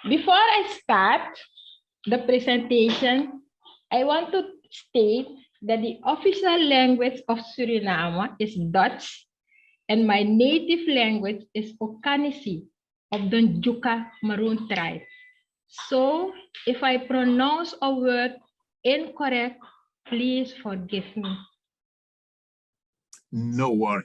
Before I start the presentation, I want to state that the official language of Suriname is Dutch, and my native language is Okanisi of the Njuka Maroon tribe. So if I pronounce a word incorrect, please forgive me. No worry.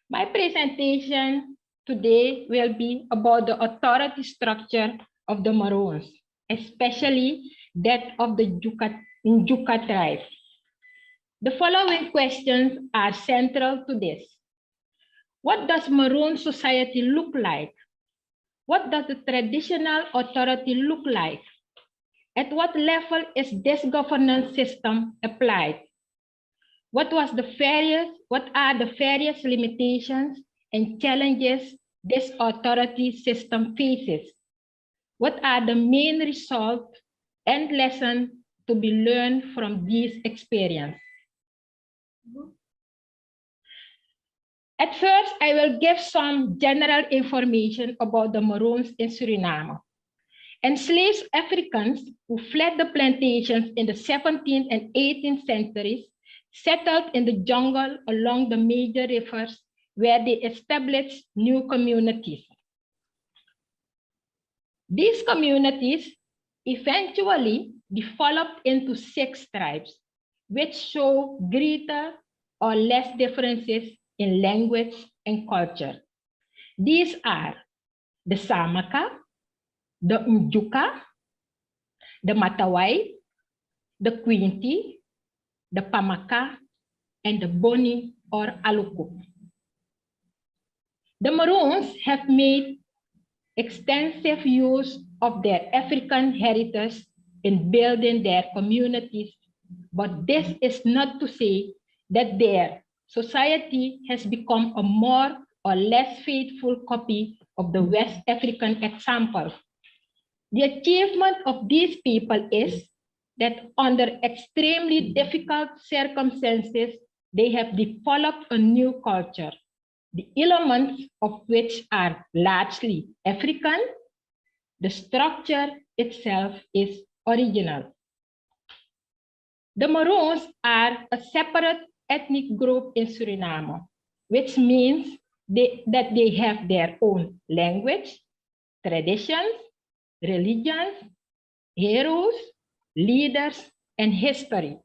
My presentation today will be about the authority structure of the Maroons, especially that of the Njuka tribe. The following questions are central to this. What does Maroon society look like? What does the traditional authority look like? At what level is this governance system applied? What are the various limitations and challenges this authority system faces? What are the main results and lessons to be learned from this experience? At first, I will give some general information about the Maroons in Suriname. Enslaved Africans who fled the plantations in the 17th and 18th centuries settled in the jungle along the major rivers where they established new communities. These communities eventually developed into 6 tribes, which show greater or less differences in language and culture. These are the Samaka, the Njuka, the Matawai, the Quinti, the Pamaka, and the Boni or Aluku. The Maroons have made extensive use of their African heritage in building their communities, but this is not to say that their society has become a more or less faithful copy of the West African example. The achievement of these people is that under extremely difficult circumstances, they have developed a new culture, the elements of which are largely African. The structure itself is original. The Maroons are a separate ethnic group in Suriname, which means that they have their own language, traditions, religions, heroes, leaders, and history.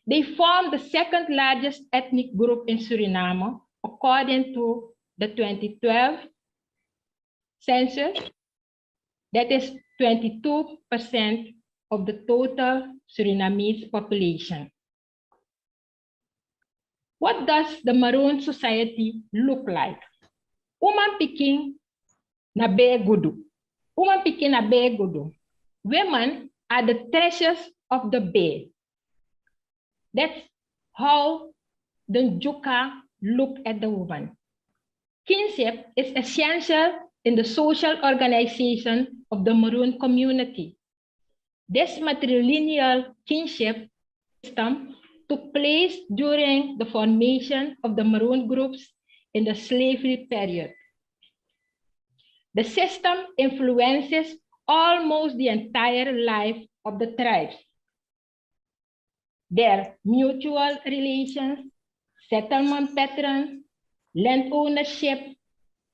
They form the second largest ethnic group in Suriname, according to the 2012 census. That is 22% of the total Surinamese population. What does the Maroon Society look like? Women picking na gudu. Women picking na gudu. Women are the treasures of the bay. That's how the Njuka look at the woman. Kinship is essential in the social organization of the Maroon community. This matrilineal kinship system took place during the formation of the Maroon groups in the slavery period. The system influences almost the entire life of the tribes. Their mutual relations, settlement patterns, land ownership,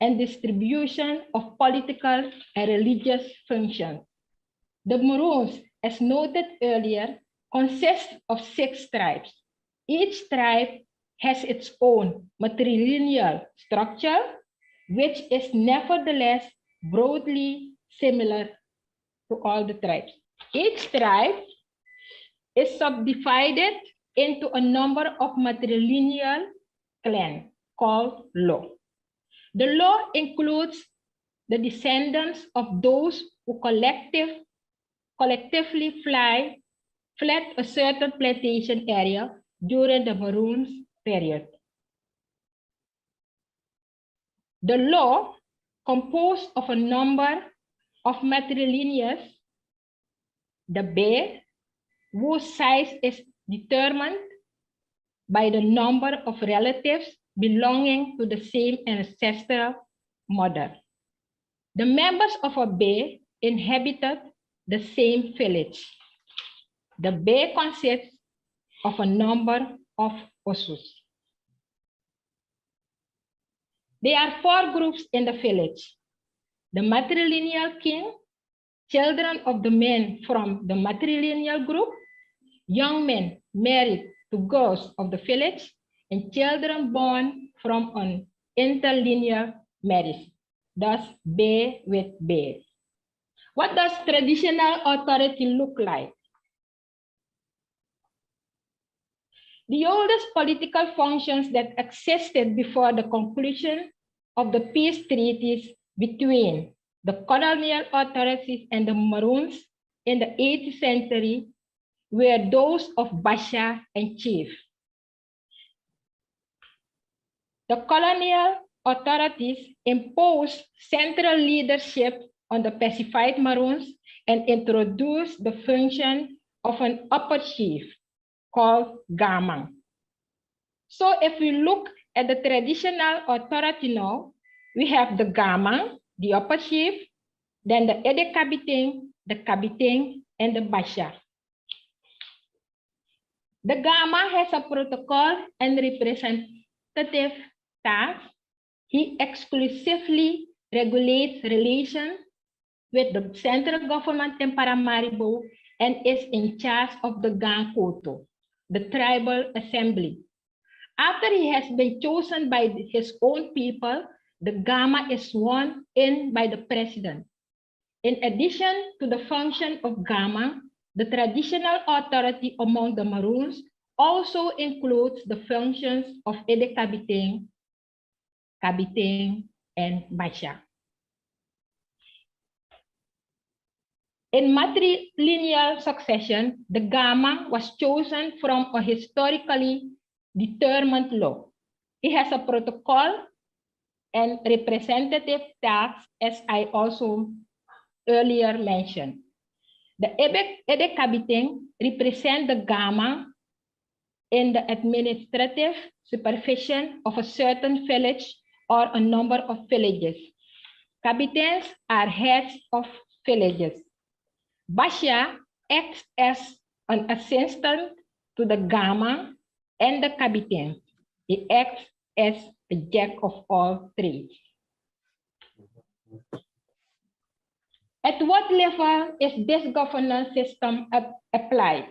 and distribution of political and religious functions. The Maroons, as noted earlier, consist of 6 tribes. Each tribe has its own matrilineal structure, which is nevertheless broadly similar to all the tribes. Each tribe is subdivided into a number of matrilineal clans called law. The law includes the descendants of those who collectively fled a certain plantation area during the Maroons period. The law, composed of a number of matrilineals, the bear, whose size is determined by the number of relatives belonging to the same ancestral mother. The members of a bay inhabited the same village. The bay consists of a number of osus. There are 4 groups in the village. The matrilineal king, children of the men from the matrilineal group, young men married to girls of the village, and children born from an interlineal marriage, thus bear with bear. What does traditional authority look like? The oldest political functions that existed before the conclusion of the peace treaties between the colonial authorities and the Maroons in the 18th century were those of Basha and chief. The colonial authorities imposed central leadership on the pacified Maroons and introduced the function of an upper chief called Gamang. So if we look at the traditional authority now, we have the Gamang, the upper chief, then the Edekabiting, the Kabiting, and the Basha. The Gamang has a protocol and representative task. He exclusively regulates relations with the central government in Paramaribo and is in charge of the Gang Koto, the tribal assembly. After he has been chosen by his own people, the Gama is sworn in by the president. In addition to the function of Gama, the traditional authority among the Maroons also includes the functions of Edekabiting, Kabiting, and Basha. In matrilineal succession, the Gamang was chosen from a historically determined law. It has a protocol and representative task, as I also earlier mentioned. The Edekabiting represent the Gamang in the administrative supervision of a certain village or a number of villages. Kabitings are heads of villages. Basha acts as an assistant to the Gamang and the Kabiting. He acts as a jack of all trades. At what level is this governance system applied?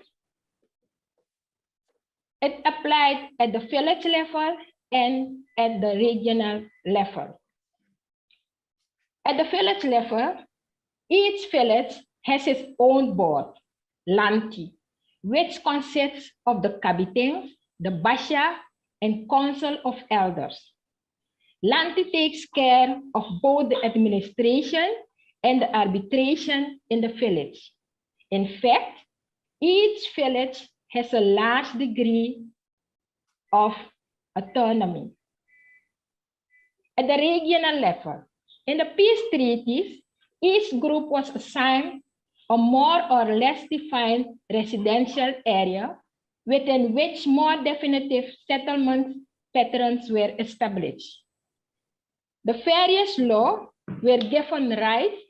It applied at the village level and at the regional level. At the village level, each village has its own board, Lanti, which consists of the Kabiting, the Basha, and Council of Elders. Lanti takes care of both the administration and the arbitration in the village. In fact, each village has a large degree of autonomy. At the regional level, in the peace treaties, each group was assigned a more or less defined residential area within which more definitive settlement patterns were established. The various laws were given rights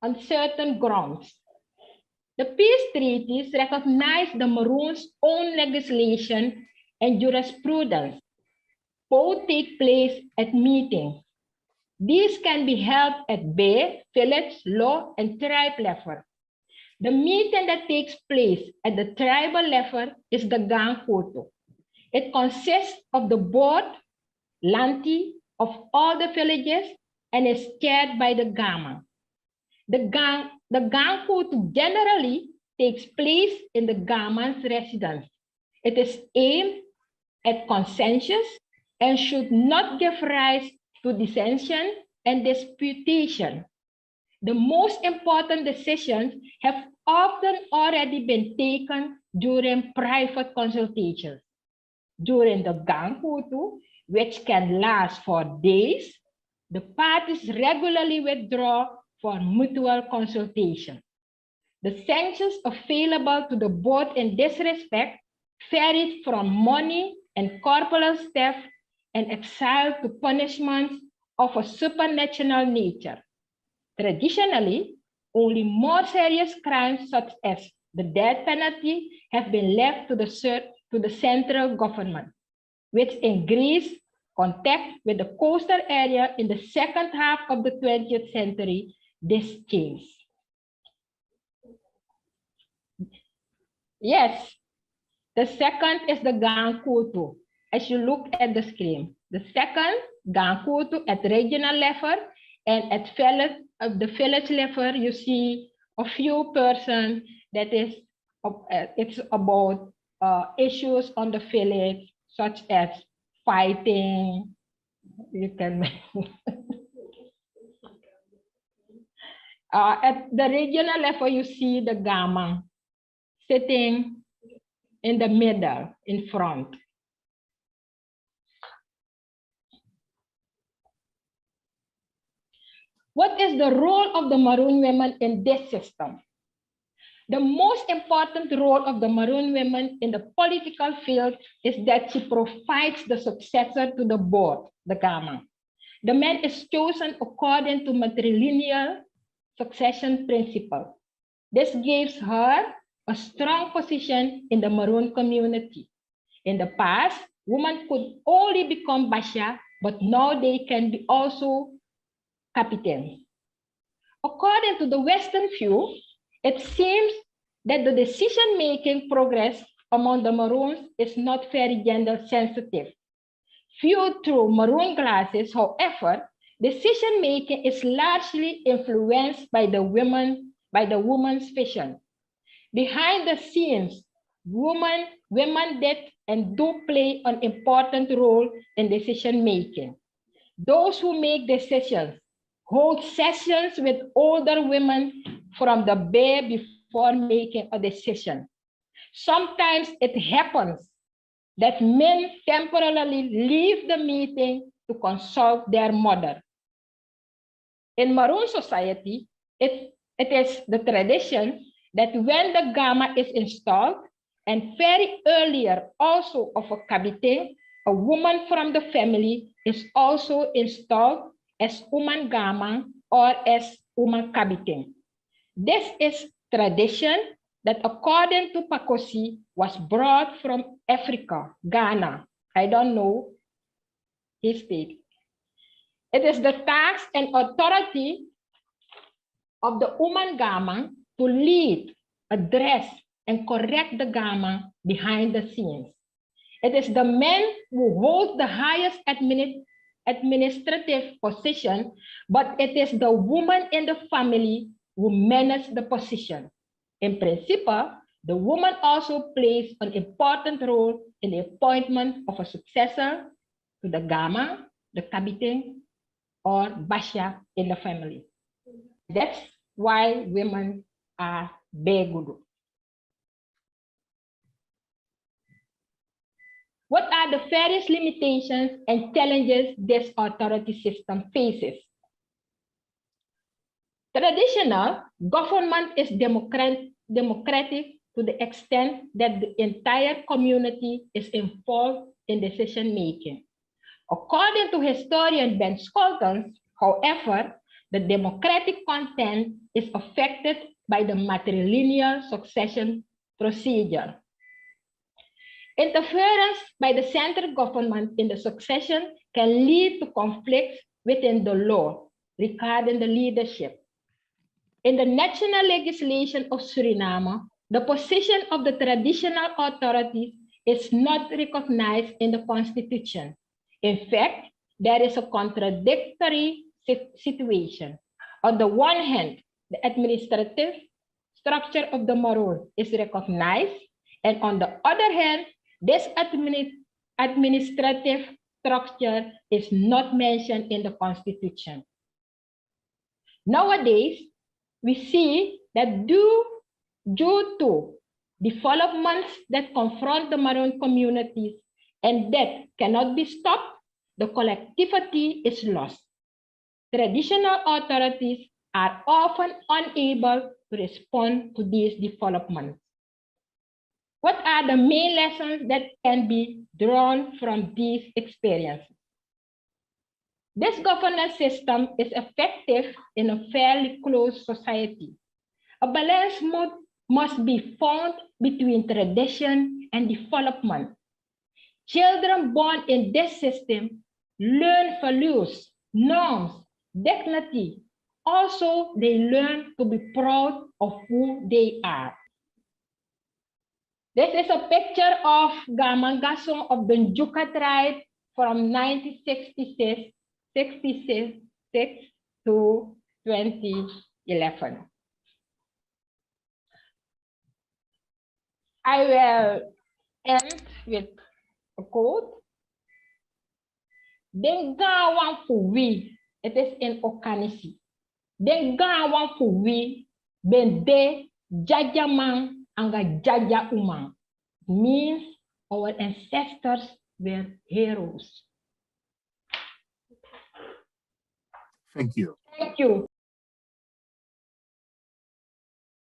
on certain grounds. The peace treaties recognized the Maroons' own legislation and jurisprudence. Both take place at meetings. These can be held at bay, village, law, and tribe level. The meeting that takes place at the tribal level is the Gang Koto. It consists of the board, Lanti, of all the villages and is chaired by the Gamang. The Gang Koto generally takes place in the Gamang's residence. It is aimed at consensus and should not give rise to dissension and disputation. The most important decisions have often already been taken during private consultations. During the Gang Koto, which can last for days, the parties regularly withdraw for mutual consultation. The sanctions available to the board in this respect varied from money and corporal theft and exile to punishments of a supranational nature. Traditionally, only more serious crimes such as the death penalty have been left to the central government, which in Greece contact with the coastal area in the second half of the 20th century. This changed. Yes, the second is the Gankutu. As you look at the screen, the second Gankutu at regional level, and at the village level, you see a few persons that is, it's about issues on the village, such as fighting. You can at the regional level, you see the gamang sitting in the middle, in front. What is the role of the Maroon women in this system? The most important role of the Maroon women in the political field is that she provides the successor to the board, the gamang. The man is chosen according to matrilineal succession principle. This gives her a strong position in the Maroon community. In the past, women could only become basha, but now they can be also captain. According to the Western view, it seems that the decision-making progress among the Maroons is not very gender sensitive. Viewed through Maroon glasses, however, decision-making is largely influenced by the woman's vision. Behind the scenes, women did and do play an important role in decision-making. Those who make decisions hold sessions with older women from the day before making a decision. Sometimes it happens that men temporarily leave the meeting to consult their mother. In Maroon Society, it is the tradition that when the Gama is installed, and very earlier also of a kabite, a woman from the family is also installed as Uman Gama or as Uman Kabite. This is tradition that, according to Pakosi, was brought from Africa, Ghana. I don't know his state. It is the task and authority of the Uman Gama to lead, address, and correct the Gama behind the scenes. It is the men who hold the highest administrative position, but it is the woman in the family who manage the position. In principle, the woman also plays an important role in the appointment of a successor to the Gama, the Kabite, or Basha in the family. That's why women are Beguru. What are the various limitations and challenges this authority system faces? Traditional government is democratic to the extent that the entire community is involved in decision making. According to historian Ben Scholtons, however, the democratic content is affected by the matrilineal succession procedure. Interference by the central government in the succession can lead to conflicts within the law regarding the leadership. In the national legislation of Suriname, the position of the traditional authorities is not recognized in the Constitution. In fact, there is a contradictory situation. On the one hand, the administrative structure of the Maroon is recognized, and on the other hand, this administrative structure is not mentioned in the Constitution. Nowadays, we see that due to developments that confront the Maroon communities and that cannot be stopped, the collectivity is lost. Traditional authorities are often unable to respond to these developments. What are the main lessons that can be drawn from these experiences? This governance system is effective in a fairly closed society. A balance must be found between tradition and development. Children born in this system learn values, norms, dignity. Also, they learn to be proud of who they are. This is a picture of Gamangasong of the Njuka tribe from 1966 to 2011. I will end with a quote. Den gawan fuwi, it is in Okanisi. Den gawan fuwi, ben de jajaman anga jaja umang. Means our ancestors were heroes. Thank you. Thank you.